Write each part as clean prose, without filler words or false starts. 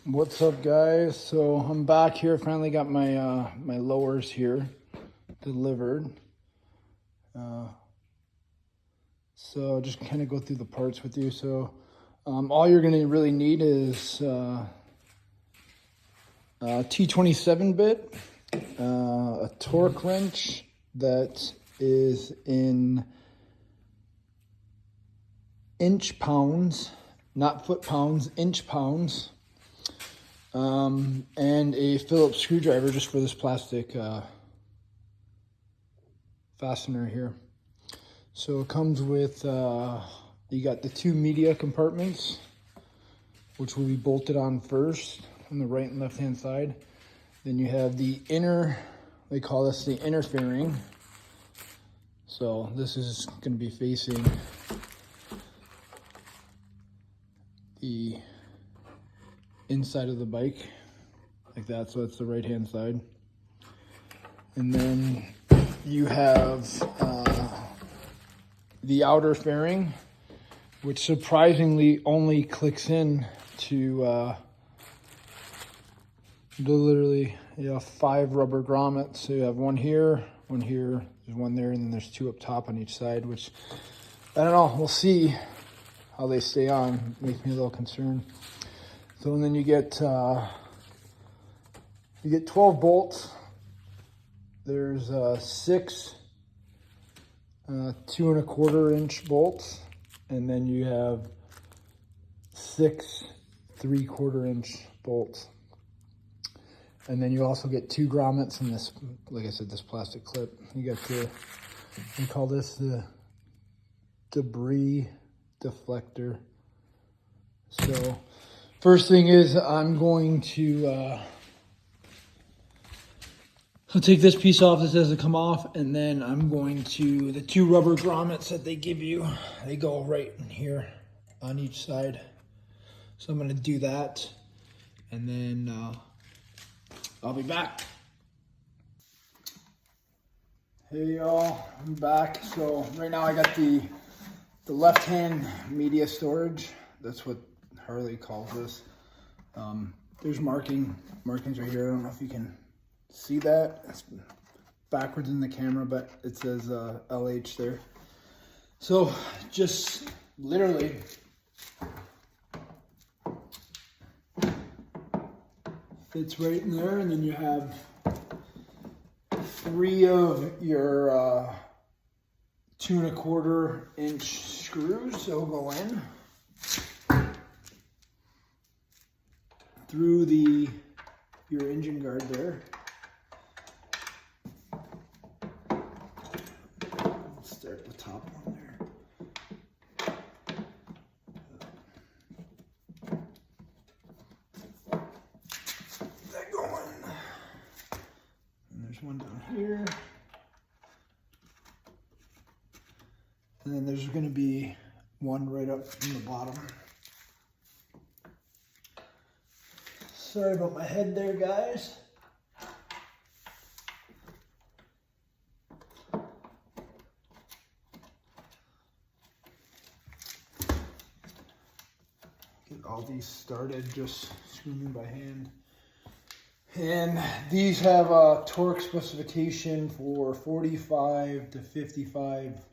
What's up, guys? So I'm back here. Finally got my my lowers here delivered. So just kind of go through the parts with you. So all you're going to really need is a T27 bit, a torque wrench that is in inch pounds, not foot pounds, inch pounds. And a Phillips screwdriver just for this plastic fastener here. So it comes with, you got the two media compartments, which will be bolted on first on the right and left hand side. Then you have the inner, they call this the inner fairing. So this is going to be facing the inside of the bike like that, so that's the right hand side. And then you have the outer fairing, which surprisingly only clicks in to literally, you have 5 rubber grommets. So you have one here, there's one there, and then there's 2 up top on each side, which I don't know, we'll see how they stay on. It makes me a little concerned. So, and then you get 12 bolts. There's 6 2 1/4 inch bolts, and then you have 6 3/4 inch bolts. And then you also get 2 grommets in this, like I said, this plastic clip. You got we call this the debris deflector. So first thing is I'm going to I'll take this piece off. This has to come off, and then I'm going to, the 2 rubber grommets that they give you, they go right in here on each side. So I'm going to do that, and then I'll be back. Hey y'all, I'm back. So right now I got the left hand media storage. That's what Harley calls this. There's markings right here. I don't know if you can see that. It's backwards in the camera, but it says LH there. So just literally fits right in there, and then you have 3 of your 2 1/4 inch screws. So go in through your engine guard there. Let's start the top one there. That going. And there's one down here. And then there's going to be one right up from the bottom. Sorry about my head there, guys. Get all these started, just screwing by hand. And these have a torque specification for 45 to 55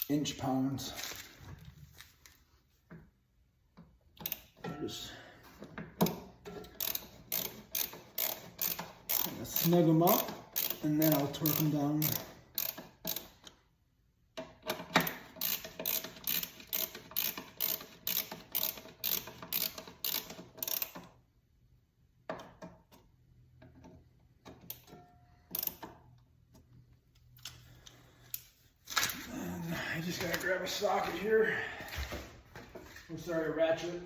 inch pounds. Just snug them up, and then I'll torque them down. And I just gotta grab a socket here. I'm sorry, a ratchet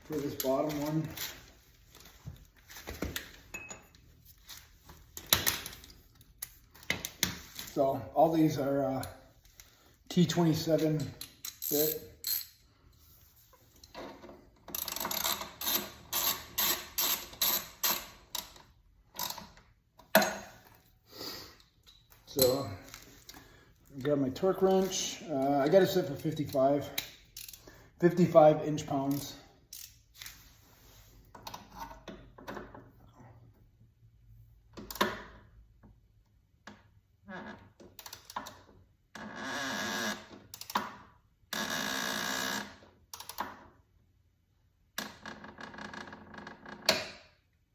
for this bottom one. So all these are T27 bit. So grab my torque wrench. I got it set for 55. 55 inch-pounds.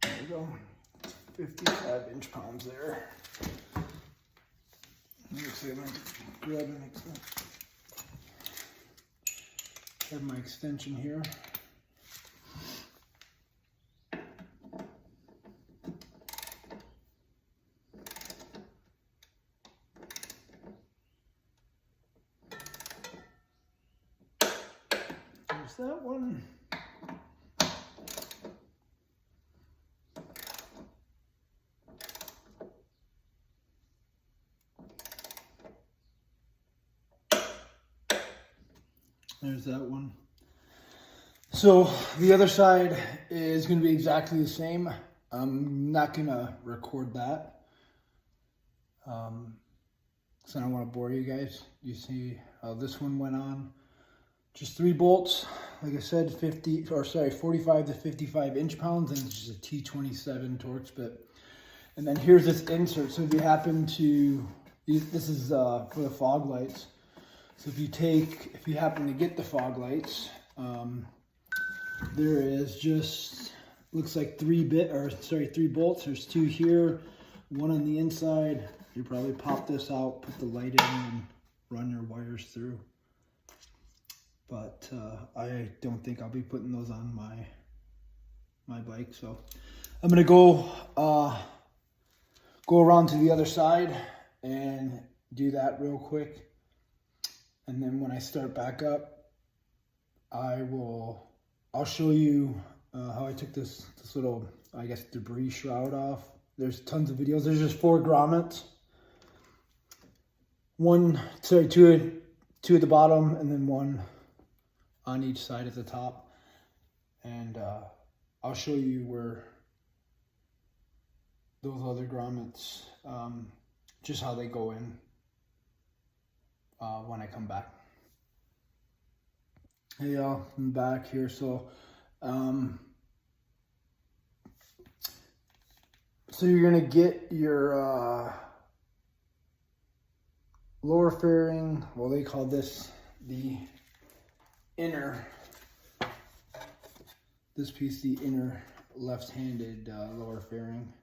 There we go. 55 inch-pounds there. Let's see, I'm going to grab an extension. Have my extension here. There's that one. There's that one. So the other side is going to be exactly the same. I'm not going to record that. So I don't want to bore you guys. You see how this one went on. Just 3 bolts. Like I said, 45 to 55 inch-pounds, and it's just a T27 Torx bit. And then here's this insert. So if you happen to, this is for the fog lights. So if you happen to get the fog lights, there is just, looks like 3 bolts. There's 2 here, 1 on the inside. You probably pop this out, put the light in, and run your wires through. But I don't think I'll be putting those on my bike. So I'm gonna go around to the other side and do that real quick. And then when I start back up, I'll show you how I took this little, I guess, debris shroud off. There's tons of videos. There's just 4 grommets. 2 at the bottom, and then 1 on each side at the top. And I'll show you where those other grommets, just how they go in. When I come back. Hey y'all, I'm back here. So you're gonna get your lower fairing. Well, they call this the inner. This piece, the inner left-handed lower fairing,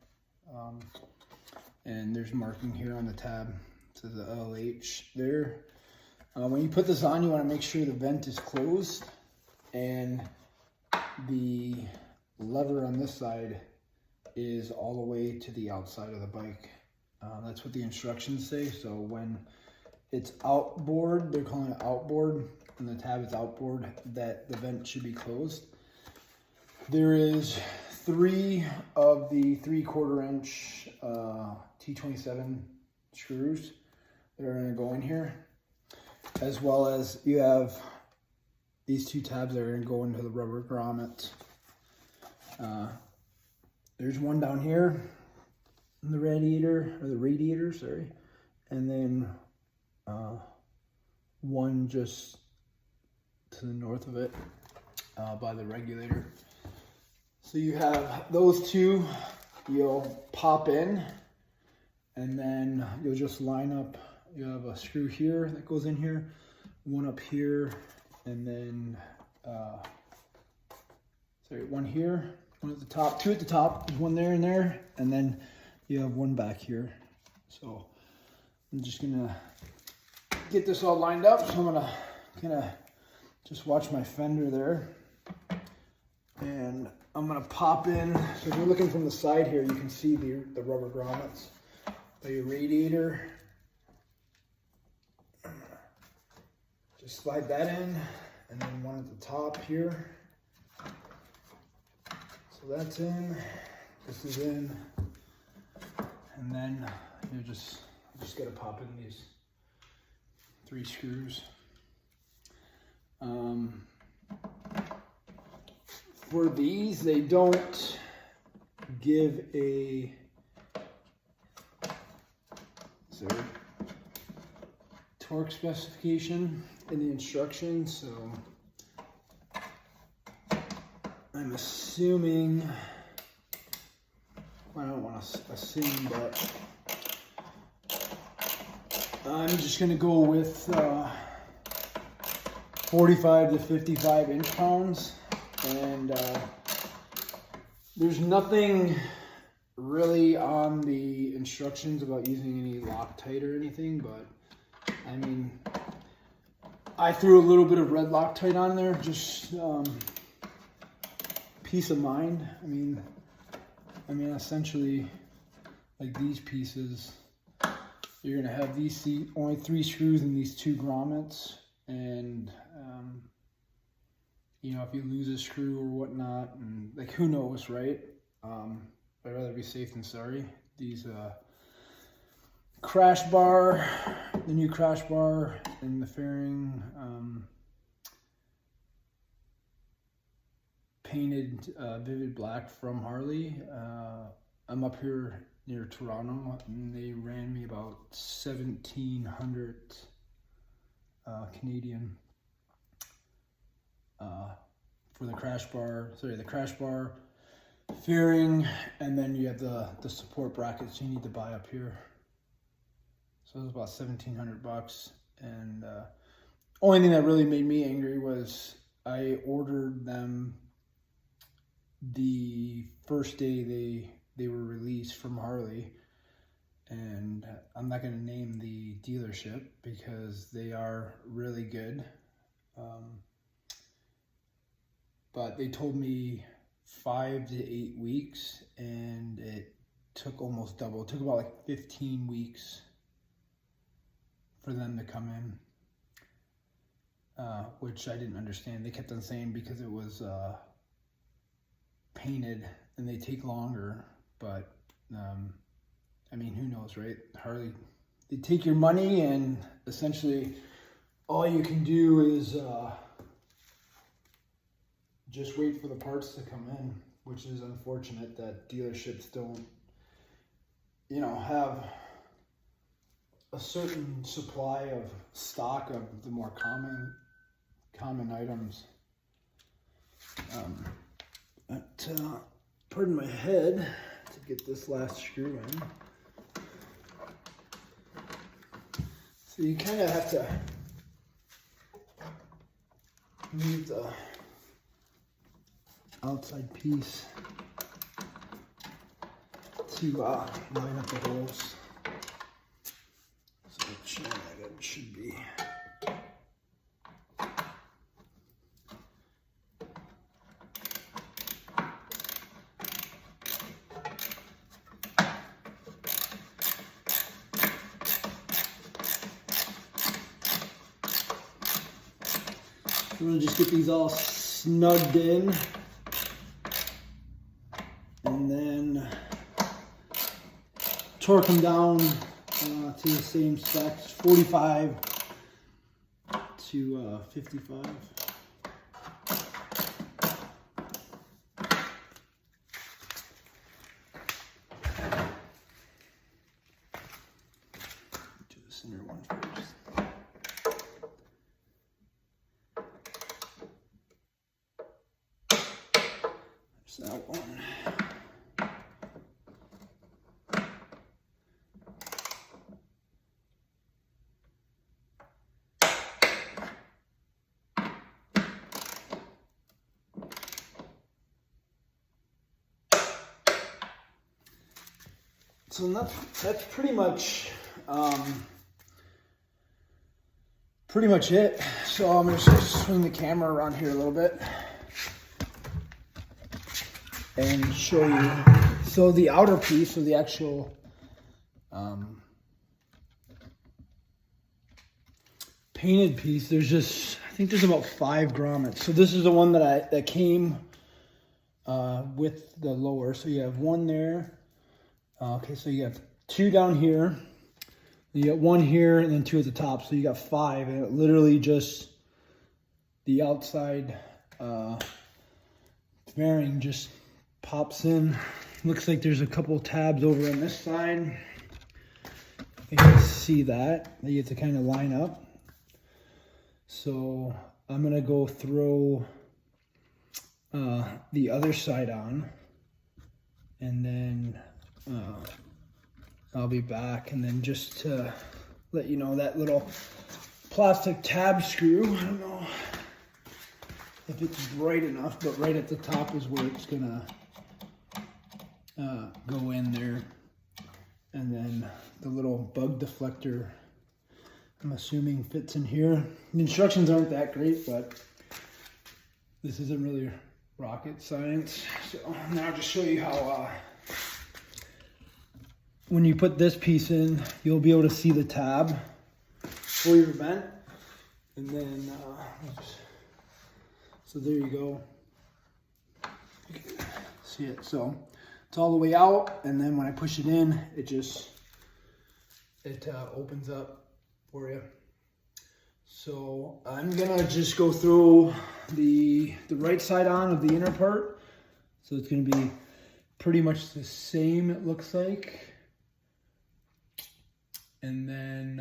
and there's marking here on the tab. To the LH there. When you put this on, you want to make sure the vent is closed, and the lever on this side is all the way to the outside of the bike. That's what the instructions say. So when it's outboard, they're calling it outboard, and the tab is outboard, that the vent should be closed. There is 3 of the 3/4 inch T27 screws that are going to go in here, as well as you have these 2 tabs that are going to go into the rubber grommet. There's 1 down here in the radiator, sorry, and then 1 just to the north of it by the regulator. So you have those 2, you'll pop in, and then you'll just line up. You have a screw here that goes in here, 1 up here, and then 1 here, 1 at the top, 2 at the top, there's 1 there and there, and then you have 1 back here. So I'm just gonna get this all lined up. So I'm gonna kind of just watch my fender there, and I'm gonna pop in. So if you're looking from the side here, you can see the rubber grommets by your radiator. Just slide that in, and then 1 at the top here. So that's in, this is in, and then you just gotta pop in these 3 screws. For these, they don't give a torque specification in the instructions, so I'm assuming, I don't want to assume, but I'm just going to go with 45 to 55 inch-pounds. And there's nothing really on the instructions about using any Loctite or anything, but I mean, I threw a little bit of red Loctite on there, just peace of mind. I mean, essentially, like these pieces, you're gonna have these only 3 screws and these 2 grommets, and you know, if you lose a screw or whatnot, and like who knows, right? I'd rather be safe than sorry. These crash bar, the new crash bar and the fairing, painted vivid black from Harley. I'm up here near Toronto, and they ran me about 1,700 Canadian for the crash bar. Sorry, the crash bar, fairing, and then you have the support brackets you need to buy up here. So it was about $1,700, and only thing that really made me angry was I ordered them the first day they were released from Harley, and I'm not going to name the dealership because they are really good, but they told me 5 to 8 weeks, and it took almost double. It took about like 15 weeks for them to come in, which I didn't understand. They kept on saying because it was painted and they take longer, but I mean, who knows, right? Harley, they take your money, and essentially all you can do is just wait for the parts to come in, which is unfortunate that dealerships don't, you know, have a certain supply of stock of the more common items. Pardon my head to get this last screw in. So you kind of have to leave the outside piece to line up the holes. So it should be. I'm gonna just get these all snugged in, and then torque them down to the same specs, 45 to 55. Do the center one first. There's that one. So that's pretty much it. So I'm gonna just swing the camera around here a little bit and show you. So the outer piece of the actual painted piece, I think there's about 5 grommets. So this is the one that came with the lower. So you have one there. Okay, so you have 2 down here, you got 1 here, and then 2 at the top. So you got 5, and it literally just, the outside fairing just pops in. Looks like there's a couple tabs over on this side. You can see that you have to kind of line up. So I'm gonna go throw the other side on, and then I'll be back. And then just to let you know, that little plastic tab screw, I don't know if it's bright enough, but right at the top is where it's gonna go in there. And then the little bug deflector, I'm assuming, fits in here. The instructions aren't that great, but this isn't really rocket science. So now I'll just show you how when you put this piece in, you'll be able to see the tab for your vent. And then, so there you go. You can see it. So it's all the way out, and then when I push it in, it opens up for you. So I'm gonna just go through the right side on of the inner part. So it's gonna be pretty much the same, it looks like. And then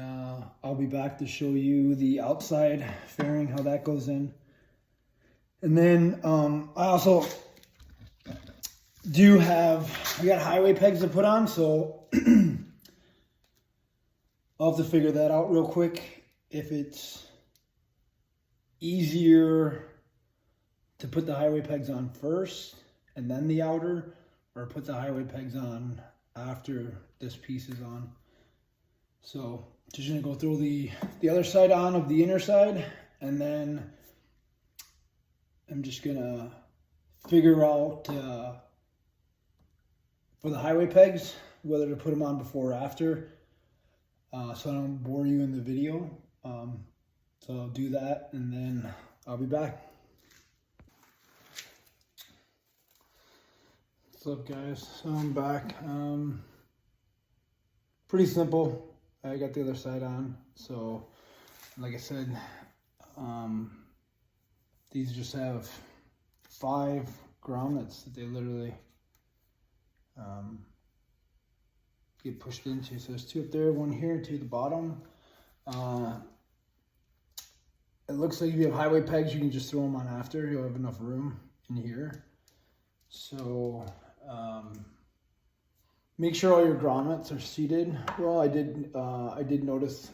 I'll be back to show you the outside fairing, how that goes in. And then I also I got highway pegs to put on, so I'll have to figure that out real quick. If it's easier to put the highway pegs on first and then the outer, or put the highway pegs on after this piece is on. So just gonna go through the other side on of the inner side, and then I'm just gonna figure out for the highway pegs whether to put them on before or after, so I don't bore you in the video. So I'll do that, and then I'll be back. What's up, guys? So I'm back. Pretty simple. I got the other side on, so like I said, these just have 5 grommets that they literally get pushed into. So there's 2 up there, 1 here, 2 at the bottom. It looks like if you have highway pegs, you can just throw them on after. You'll have enough room in here. So make sure all your grommets are seated well. I did notice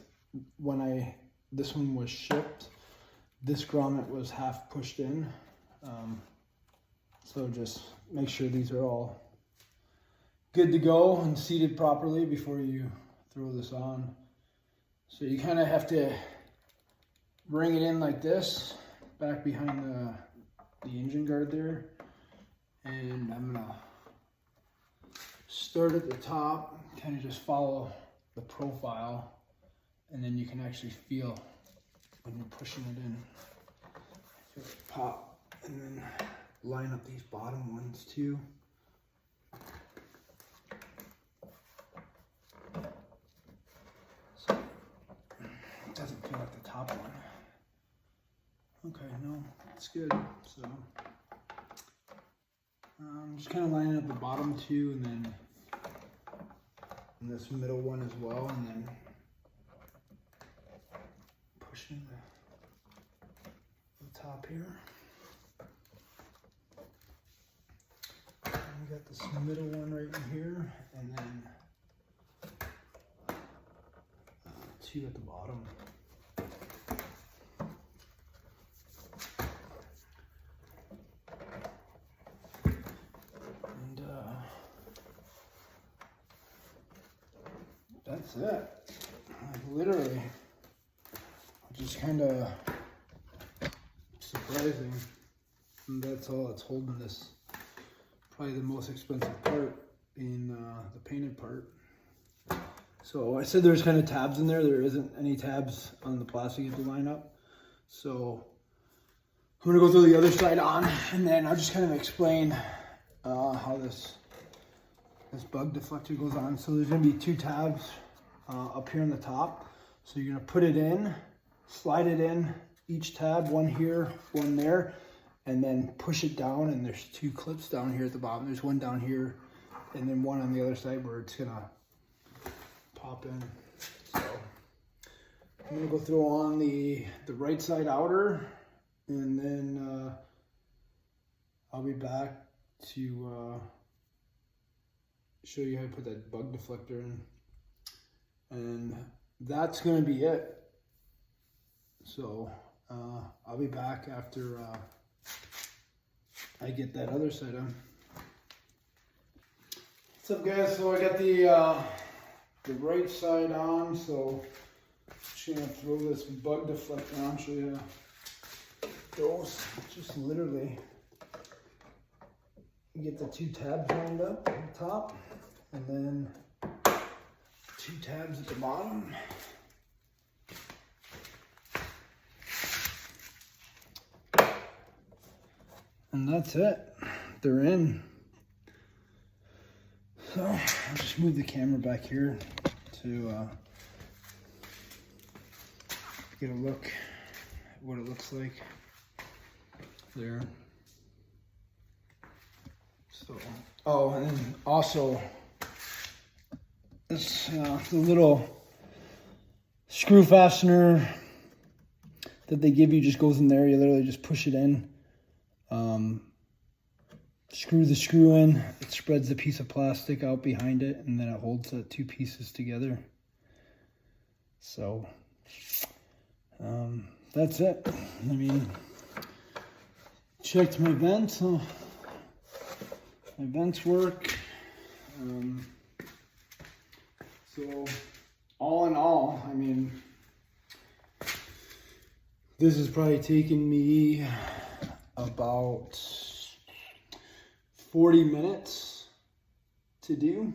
when this one was shipped, this grommet was half pushed in. So just make sure these are all good to go and seated properly before you throw this on. So you kind of have to bring it in like this, back behind the engine guard there. And I'm gonna start at the top, kind of just follow the profile, and then you can actually feel when you're pushing it in. Feel it pop, and then line up these bottom ones too. So it doesn't feel like the top one. Okay, no, it's good. So just kind of lining up the bottom 2, and then this middle one as well, and then pushing the top here. And we got this middle one right in here, and then 2 at the bottom. That's it. Like, literally, just kind of surprising. And that's all that's holding this. Probably the most expensive part being the painted part. So I said there's kind of tabs in there. There isn't any tabs on the plastic you have to line up. So I'm gonna go through the other side on, and then I'll just kind of explain how this bug deflector goes on. So there's gonna be 2 tabs up here on the top. So you're gonna put it in, slide it in, each tab, 1 here, 1 there, and then push it down, and there's 2 clips down here at the bottom. There's 1 down here, and then 1 on the other side where it's gonna pop in. So I'm gonna go through on the right side outer, and then I'll be back to show you how to put that bug deflector in. And that's going to be it. So I'll be back after I get that other side on. What's up, guys? So I got the right side on, so I'm just gonna throw this bug deflector on, show you how it goes. Just literally get the 2 tabs lined up at the top, and then 2 tabs at the bottom. And that's it. They're in. So I'll just move the camera back here to get a look at what it looks like there. So, oh, and then also this the little screw fastener that they give you just goes in there. You literally just push it in. Screw the screw in, it spreads the piece of plastic out behind it, and then it holds the 2 pieces together. So that's it. I mean, checked my vents. My vents work. So all in all, I mean, this is probably taking me about 40 minutes to do.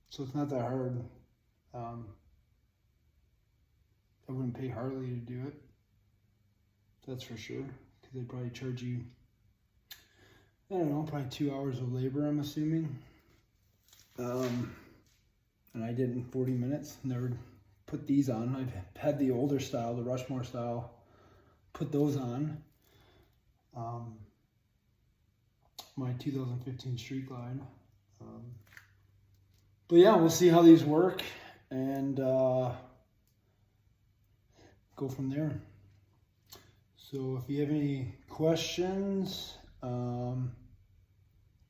So it's not that hard. I wouldn't pay Harley to do it. That's for sure. Because they'd probably charge you, I don't know, probably 2 hours of labor, I'm assuming. And I did in 40 minutes. Never put these on. I've had the older style, the Rushmore style, put those on. My 2015 Street Glide. But yeah, we'll see how these work and go from there. So if you have any questions, throw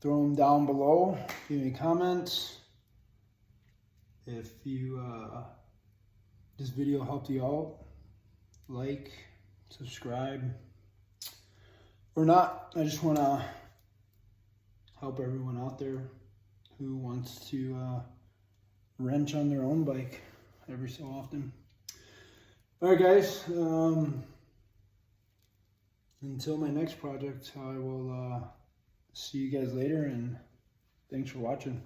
them down below. If you have any comments, if you this video helped you out, like, subscribe, or not. I just want to help everyone out there who wants to wrench on their own bike every so often. All right, guys. Until my next project, I will see you guys later, and thanks for watching.